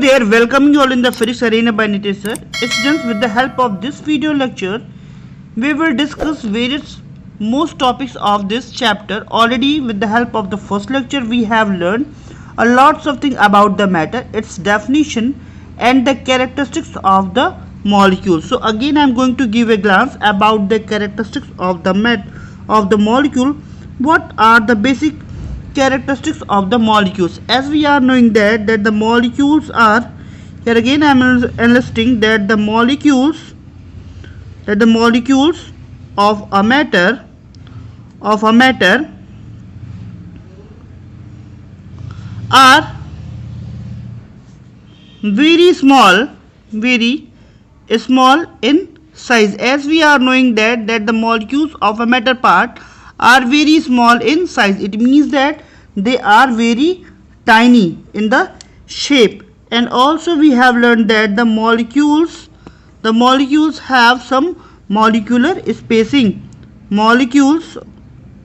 there, welcoming you all in the Physics Arena by Nitish sir. Students, with the help of this video lecture, we will discuss various most topics of this chapter. Already with the help of the first lecture, we have learned a lots of things about the matter, its definition and the characteristics of the molecule. So again I am going to give a glance about the characteristics of the molecule. What are the basic characteristics of the molecules? As we are knowing that the molecules are, here again I am enlisting that the molecules of a matter are very small in size. As we are knowing that the molecules of a matter part are very small in size, it means that they are very tiny in the shape. And also we have learned that the molecules have some molecular spacing.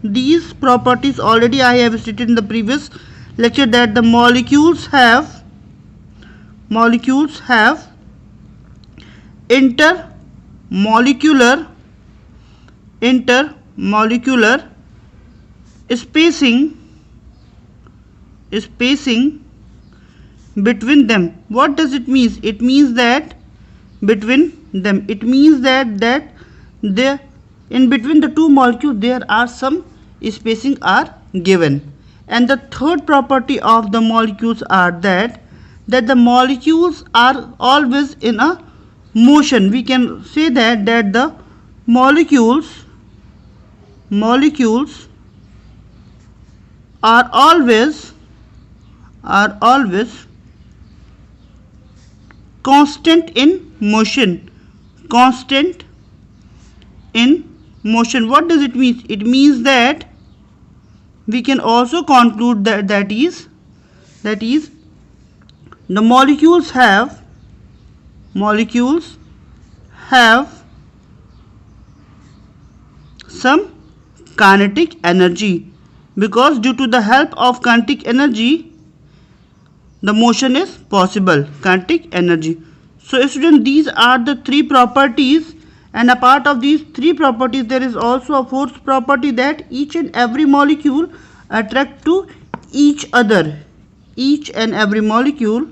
These properties already I have stated in the previous lecture, that the molecules have intermolecular spacing between them. What does it mean? It means that between them, it means that the in between the two molecules there are some spacing are given. And the third property of the molecules are that the molecules are always in a motion. We can say that the molecules are always constant in motion. What does it mean? It means that we can also conclude that is the molecules have some kinetic energy, because due to the help of kinetic energy the motion is possible. Kinetic energy. So students, these are the three properties, and a part of these three properties there is also a fourth property, that each and every molecule attract to each other. Each and every molecule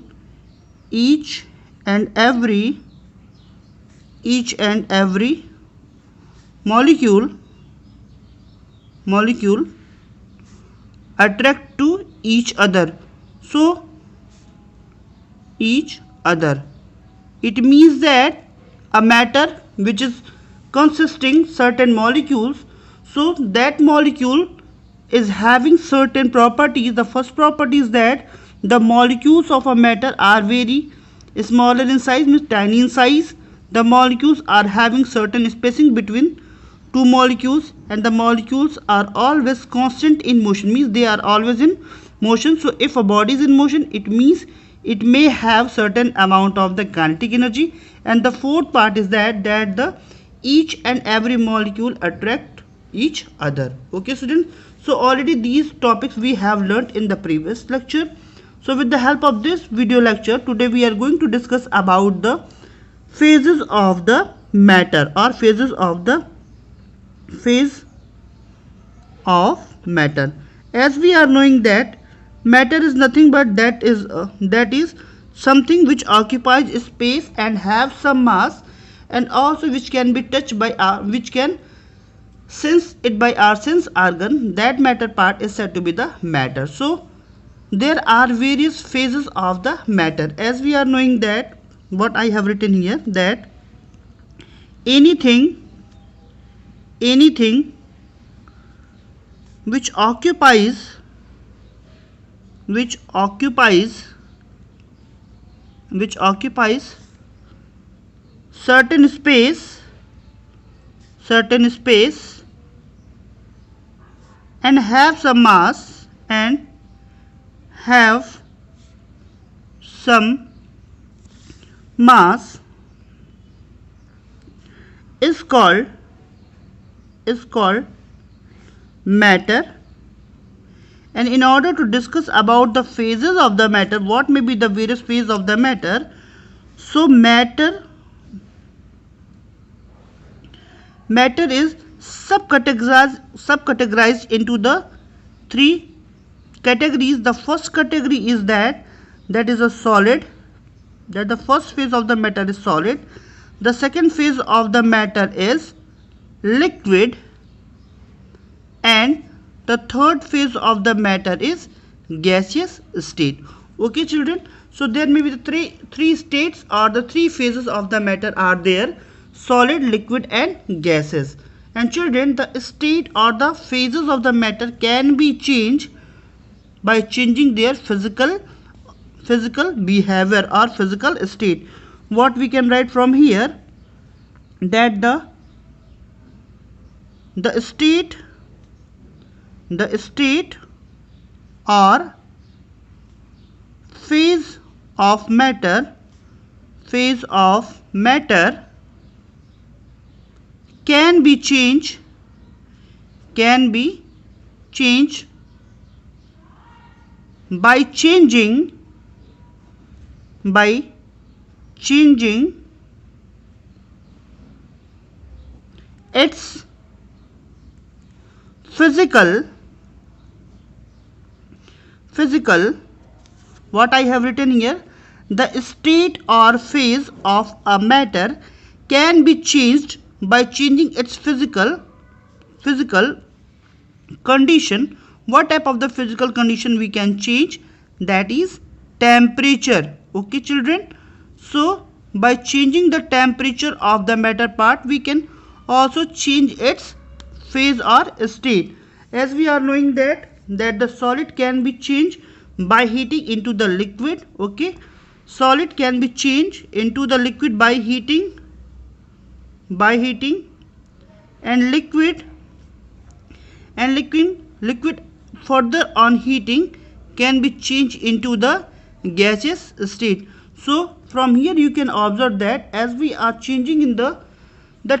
attract to each other. So each other, it means that a matter which is consisting certain molecules, so that molecule is having certain properties. The first property is that the molecules of a matter are very smaller in size, means tiny in size. The molecules are having certain spacing between two molecules, and the molecules are always constant in motion, means they are always in motion. So if a body is in motion, it means it may have certain amount of the kinetic energy. And the fourth part is that the each and every molecule attract each other. Okay students, so already these topics we have learnt in the previous lecture. So with the help of this video lecture, today we are going to discuss about the phases of the matter, or phase of matter. As we are knowing that matter is nothing but that is something which occupies space and have some mass, and also which can be touched by which can sense it by our sense organ. That matter part is said to be the matter. So there are various phases of the matter. As we are knowing that, what I have written here, that anything which occupies certain space and have some mass is called matter, And in order to discuss about the phases of the matter, what may be the various phases of the matter, so matter is subcategorized into the three categories. The first category is that is a solid, that the first phase of the matter is solid. The second phase of the matter is liquid, and the third phase of the matter is gaseous state. Okay children, so there may be the three states or the three phases of the matter are there: solid, liquid and gases. And children, the state or the phases of the matter can be changed by changing their physical behavior or physical state. What we can write from here, that the state or phase of matter can be changed by changing its physical, what I have written here, the state or phase of a matter can be changed by changing its physical condition. What type of the physical condition we can change? That is temperature. Okay children, so by changing the temperature of the matter part, we can also change its phase or state. As we are knowing that the solid can be changed by heating into the liquid. Okay, solid can be changed into the liquid by heating, and liquid further on heating can be changed into the gaseous state. So from here you can observe that as we are changing in the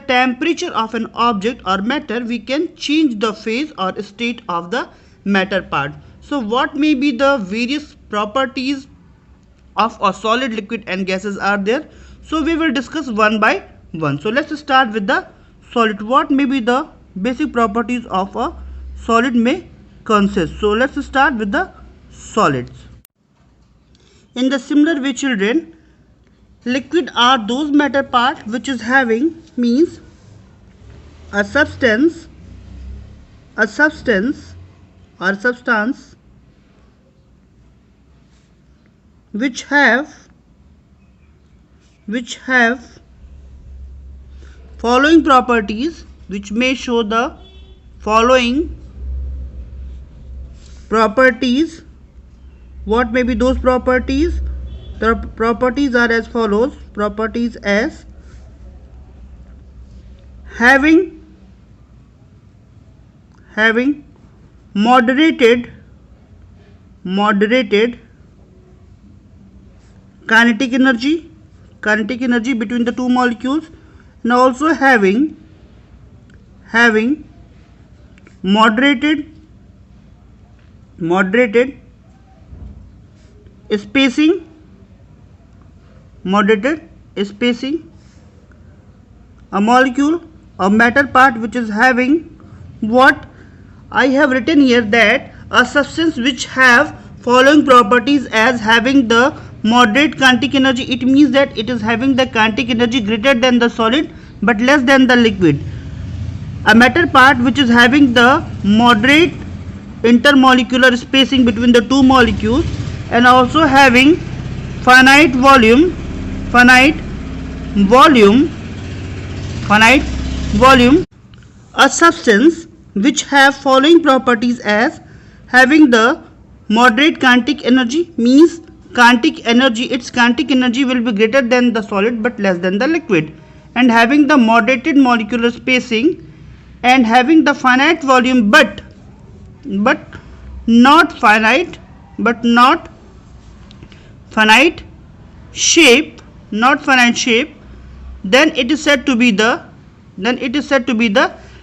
temperature of an object or matter, we can change the phase or state of the matter part. So what may be the various properties of a solid, liquid and gases are there? So we will discuss one by one. So let's start with the solid. What may be the basic properties of a solid may consist? So let's start with the solids. In the similar way children, liquid are those matter part which is having, means a substance or substance which have following properties, which may show the following properties. What may be those properties? The properties are as follows. Properties as having moderated kinetic energy between the two molecules, and also having moderated spacing, a molecule or matter part which is having, what I have written here, that a substance which have following properties as having the moderate kinetic energy. It means that it is having the kinetic energy greater than the solid but less than the liquid. A matter part which is having the moderate intermolecular spacing between the two molecules, and also having finite volume, a substance which have following properties as having the moderate kinetic energy, means kinetic energy, its kinetic energy will be greater than the solid but less than the liquid, and having the moderated molecular spacing, and having the finite volume but not finite shape, then it is said to be the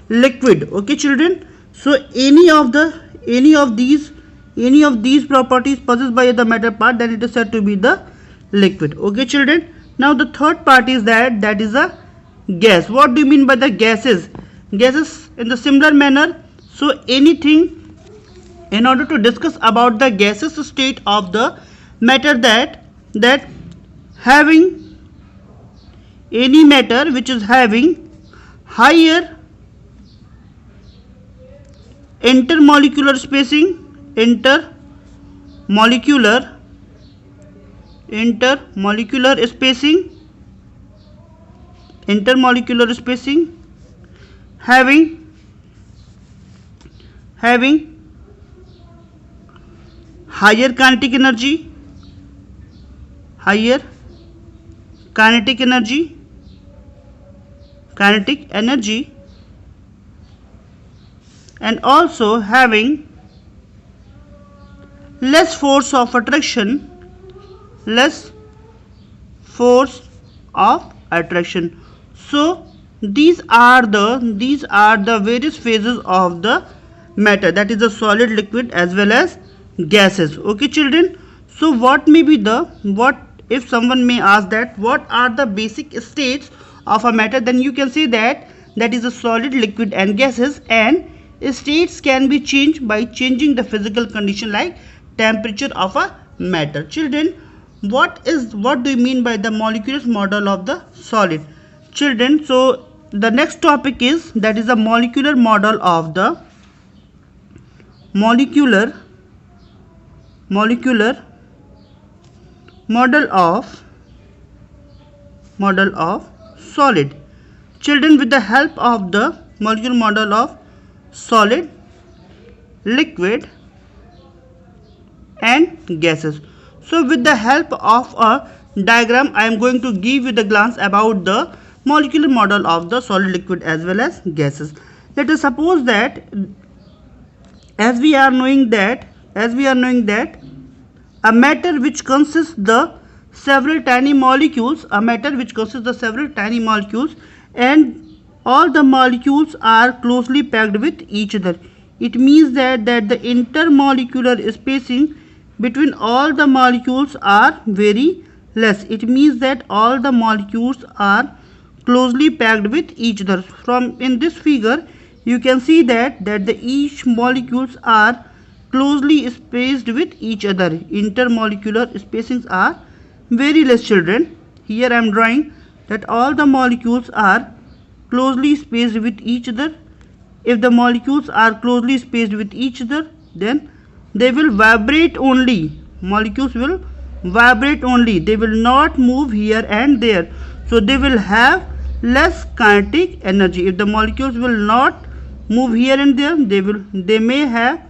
liquid. Okay children, so any of these any of these properties possessed by the metal part, then it is said to be the liquid. Okay children. Now the third part is that is a gas. What do you mean by the gases? Gases in the similar manner. So anything, in order to discuss about the gaseous state of the matter, that having any matter which is having higher intermolecular spacing, intermolecular spacing, having higher kinetic energy, and also having less force of attraction. So these are the various phases of the matter, that is the solid, liquid as well as gases. Okay children. So what if someone may ask that what are the basic states of a matter, then you can say that is a solid, liquid and gases, and states can be changed by changing the physical condition like temperature of a matter. Children, what do you mean by the molecular model of the solid? Children, so the next topic is a molecular model of the molecular model of solid. Children, with the help of the molecular model of solid, liquid and gases. So with the help of a diagram, I am going to give you the glance about the molecular model of the solid, liquid as well as gases. Let us suppose that as we are knowing that a matter which consists the several tiny molecules, and all the molecules are closely packed with each other. It means that the intermolecular spacing between all the molecules are very less. It means that all the molecules are closely packed with each other. From in this figure you can see that each molecules are closely spaced with each other. Intermolecular spacings are very less. Children, here I am drawing that all the molecules are closely spaced with each other. If the molecules are closely spaced with each other, then they will vibrate only. Molecules will vibrate only. They will not move here and there. So they will have less kinetic energy. If the molecules will not move here and there, they may have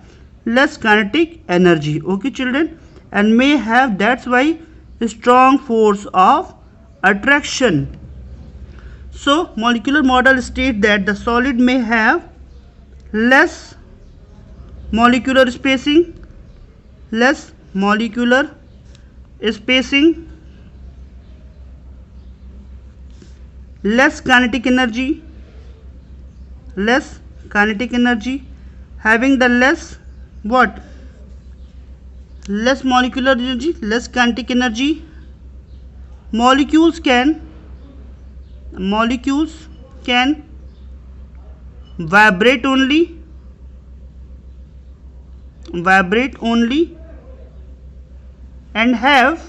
less kinetic energy. Okay children, and may have, that's why, strong force of attraction. So molecular model states that the solid may have less molecular spacing, less kinetic energy, having the less molecular energy, less kinetic energy. Molecules can vibrate only, and have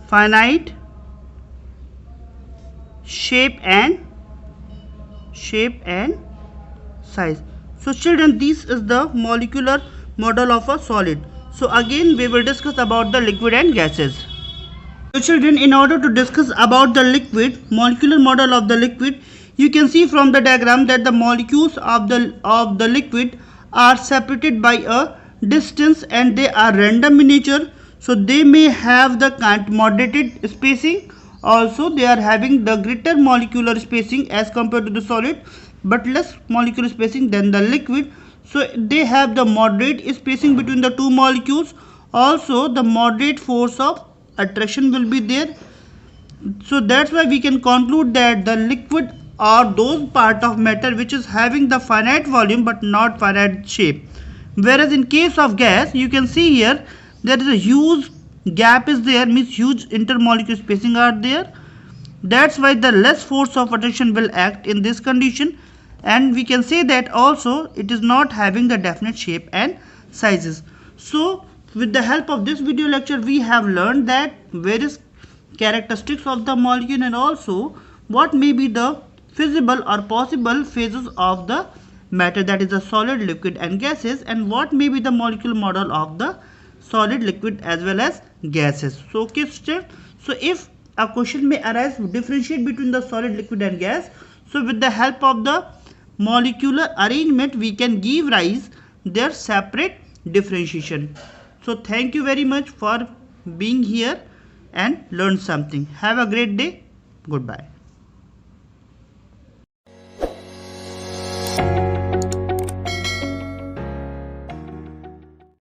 finite shape and size. So children, this is the molecular model of a solid. So again we will discuss about the liquid and gases. So children, in order to discuss about the liquid, molecular model of the liquid, you can see from the diagram that the molecules of the liquid are separated by a distance and they are random in nature. So they may have the moderated spacing. Also they are having the greater molecular spacing as compared to the solid, but less molecular spacing than the liquid. So they have the moderate spacing between the two molecules. Also the moderate force of attraction will be there. So that's why we can conclude that the liquid or those part of matter which is having the finite volume but not finite shape. Whereas in case of gas, you can see here there is a huge gap is there, means huge intermolecular spacing are there. That's why the less force of attraction will act in this condition, and we can say that also it is not having the definite shape and sizes. So with the help of this video lecture, we have learned that various characteristics of the molecule and also what may be the feasible or possible phases of the matter, that is the solid, liquid and gases, and what may be the molecular model of the solid, liquid as well as gases. So okay students, so if a question may arise differentiate between the solid, liquid and gas, so with the help of the molecular arrangement we can give rise their separate differentiation. So thank you very much for being here and learn something. Have a great day. Goodbye.